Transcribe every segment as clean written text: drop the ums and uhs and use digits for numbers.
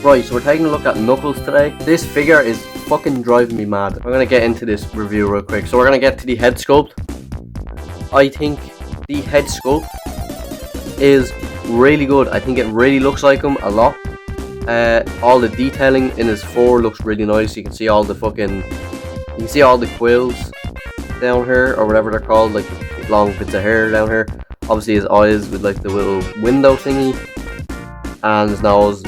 Right, so we're taking a look at Knuckles today. This figure is fucking driving me mad. I'm gonna get into this review real quick. So we're gonna get to the head sculpt. I think the head sculpt is really good. I think it really looks like him a lot. All the detailing in his fur looks really nice. You can see all the quills down here, or whatever they're called, like the long bits of hair down here. Obviously his eyes with like the little window thingy, and his nose,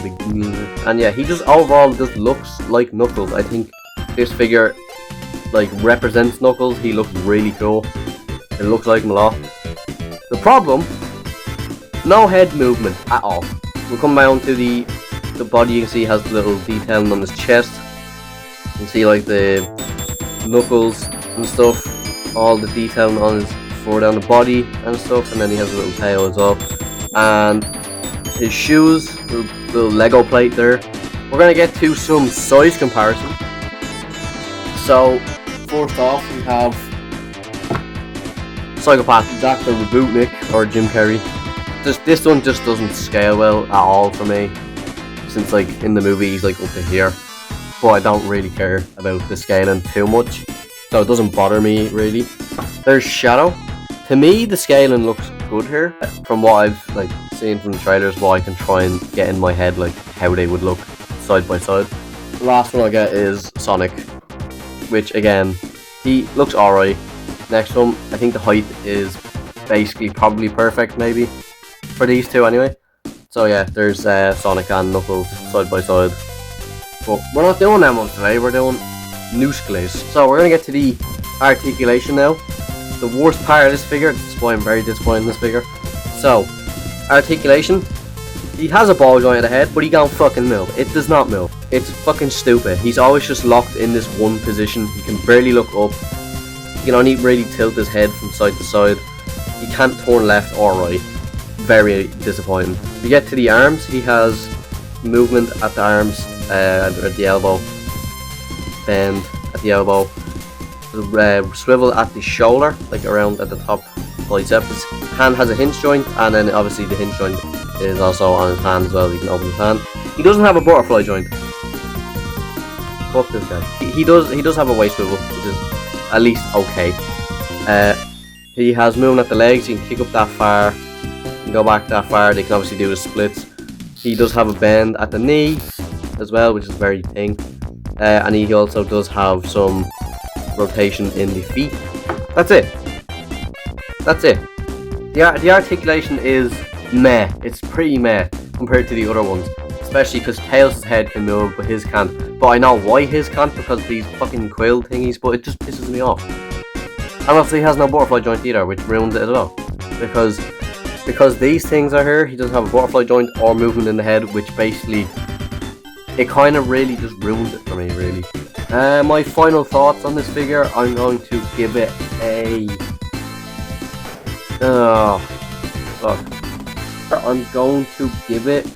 and yeah, he just overall just looks like Knuckles. I think this figure like represents Knuckles. He looks really cool. It looks like him a lot. The problem, no head movement at all. We'll come down to the body. You can see he has little detailing on his chest. You can see like the knuckles and stuff, all the detailing on his fur down the body and stuff, and then he has a little tail as well. And his shoes, little Lego plate there. We're gonna get to some size comparison. So first off, we have Psychopath Dr. Robotnik, or Jim Carrey. This one just doesn't scale well at all for me, since like in the movie he's like up to here, but I don't really care about the scaling too much, so it doesn't bother me really. There's Shadow. To me, the scaling looks good here from what I've like seen from the trailers, what I can try and get in my head, like how they would look side by side. The last one I get is Sonic, which again, he looks alright. Next one, I think the height is basically probably perfect, maybe for these two anyway. So yeah, there's Sonic and Knuckles side by side. But we're not doing them one today, we're doing Newsclays. So we're going to get to the articulation now. The worst part of this figure, I'm very disappointed in this figure. So, articulation. He has a ball joint at the head, but he can't fucking move. It does not move. It's fucking stupid. He's always just locked in this one position. He can barely look up. He can only really tilt his head from side to side. He can't turn left or right. Very disappointing. We get to the arms. He has movement at the arms, at the elbow, bend at the elbow, swivel at the shoulder, like around at the top bicep. His hand has a hinge joint, and then obviously the hinge joint is also on his hand as well. You can open his hand. He doesn't have a butterfly joint. Fuck this guy. He does have a waist swivel, which is at least okay. He has movement at the legs. He can kick up that far. Go back that far. They can obviously do the splits. He does have a bend at the knee as well, which is very thing, and he also does have some rotation in the feet. That's it. The articulation is meh. It's pretty meh compared to the other ones, especially because Tails' head can move but his can't. But I know why his can't, because of these fucking quill thingies, but it just pisses me off. And also he has no butterfly joint either, which ruins it as well, because these things are here. He doesn't have a butterfly joint or movement in the head, which basically, it kind of really just ruins it for me, really. My final thoughts on this figure, I'm going to give it a... I'm going to give it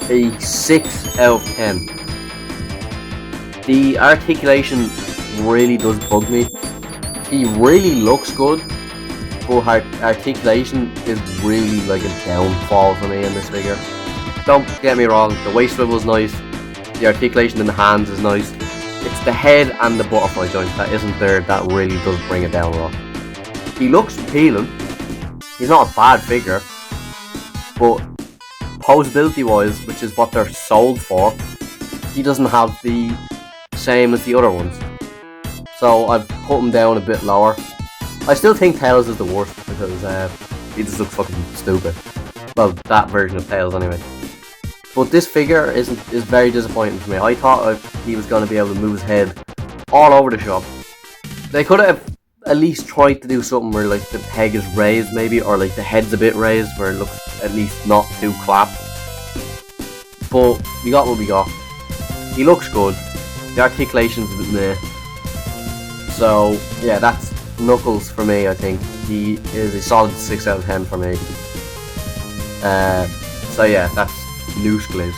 a 6 out of 10. The articulation really does bug me. He really looks good, but articulation is really like a downfall for me in this figure. Don't get me wrong, the waist swivel is nice, the articulation in the hands is nice. It's the head and the butterfly joint that isn't there that really does bring it down a lot. He looks appealing. He's not a bad figure, but posability wise, which is what they're sold for, he doesn't have the same as the other ones. So I've put him down a bit lower. I still think Tails is the worst, because he just looks fucking stupid. Well, that version of Tails anyway. But this figure is very disappointing for me. I thought he was going to be able to move his head all over the shop. They could have at least tried to do something where like the peg is raised maybe, or like the head's a bit raised where it looks at least not too clapped. But we got what we got. He looks good. The articulation's a bit meh. So yeah, that's Knuckles for me. I think he is a solid 6 out of 10 for me. So yeah, that's Newsclays.